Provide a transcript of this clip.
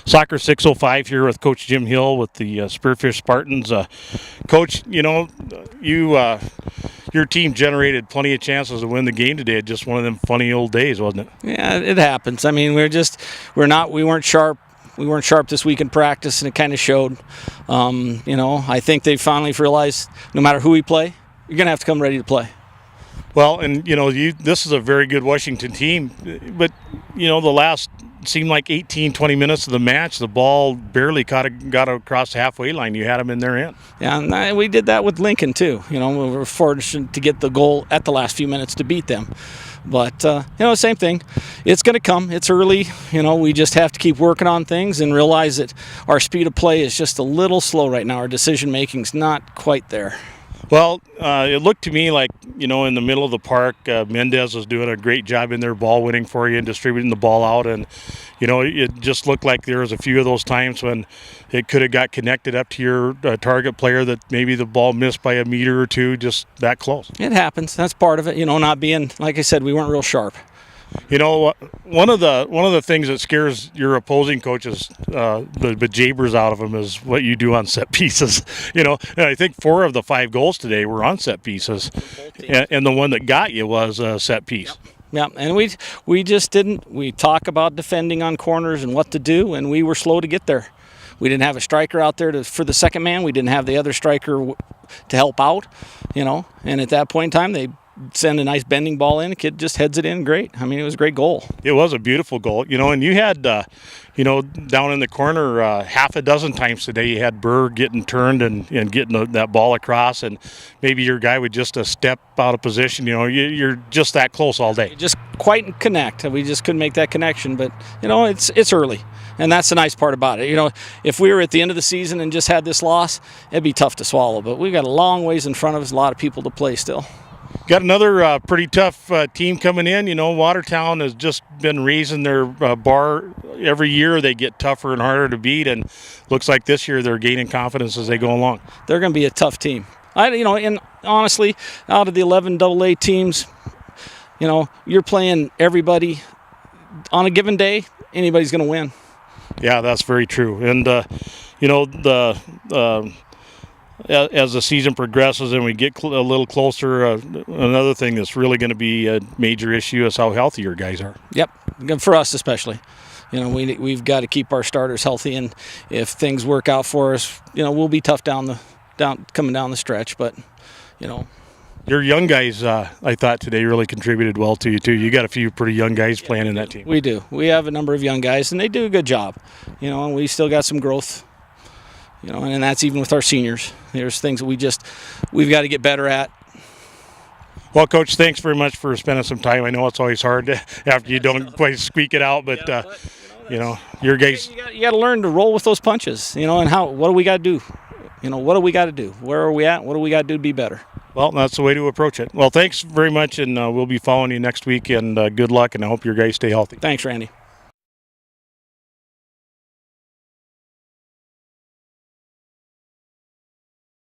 Soccer 605 here with Coach Jim Hill with the Spearfish Spartans. Coach, your team generated plenty of chances to win the game today. Just one of them funny old days, wasn't it? Yeah, it happens. I mean, we weren't sharp. We weren't sharp this week in practice, and it kind of showed. I think they finally realized no matter who we play, you're going to have to come ready to play. Well, and this is a very good Washington team, but the last seemed like 18, 20 minutes of the match, the ball barely got across the halfway line. You had them in their end. Yeah, and we did that with Lincoln too. We were fortunate to get the goal at the last few minutes to beat them. But, same thing. It's going to come. It's early. We just have to keep working on things and realize that our speed of play is just a little slow right now. Our decision-making's not quite there. Well, it looked to me like, in the middle of the park, Mendez was doing a great job in there ball winning for you and distributing the ball out. And, it just looked like there was a few of those times when it could have got connected up to your target player that maybe the ball missed by a meter or two, just that close. It happens. That's part of it, not being, like I said, we weren't real sharp. One of the things that scares your opposing coaches, the bejabbers out of them, is what you do on set pieces. And I think 4 of the 5 goals today were on set pieces, and the one that got you was a set piece. Yeah, and we just didn't. We talk about defending on corners and what to do, and we were slow to get there. We didn't have a striker out there for the second man. We didn't have the other striker to help out, And at that point in time, they send a nice bending ball in. The kid just heads it in great. I mean, it was a great goal. It was a beautiful goal, and you had, down in the corner half a dozen times today, you had Burr getting turned and getting that ball across, and maybe your guy would just a step out of position. You're just that close all day. Just quite connect. We just couldn't make that connection, but, it's early. And that's the nice part about it. If we were at the end of the season and just had this loss, it'd be tough to swallow. But we've got a long ways in front of us, a lot of people to play still. Got another pretty tough team coming in. Watertown has just been raising their bar every year. They get tougher and harder to beat, and looks like this year they're gaining confidence as they go along. They're going to be a tough team. And honestly, out of the 11 AA teams, you're playing everybody on a given day. Anybody's going to win. Yeah, that's very true. And as the season progresses and we get a little closer, another thing that's really going to be a major issue is how healthy your guys are. Yep, for us especially. We've got to keep our starters healthy, and if things work out for us, we'll be tough coming down the stretch. But your young guys, I thought today really contributed well to you too. You got a few pretty young guys playing in that team. We do. We have a number of young guys, and they do a good job. And we still got some growth. And that's even with our seniors. There's things that we've got to get better at. Well, Coach, thanks very much for spending some time. I know it's always hard after you don't quite squeak it out, but your guys. You got to learn to roll with those punches. And what do we got to do? What do we got to do? Where are we at? What do we got to do to be better? Well, that's the way to approach it. Well, thanks very much, and we'll be following you next week. And good luck, and I hope your guys stay healthy. Thanks, Randy.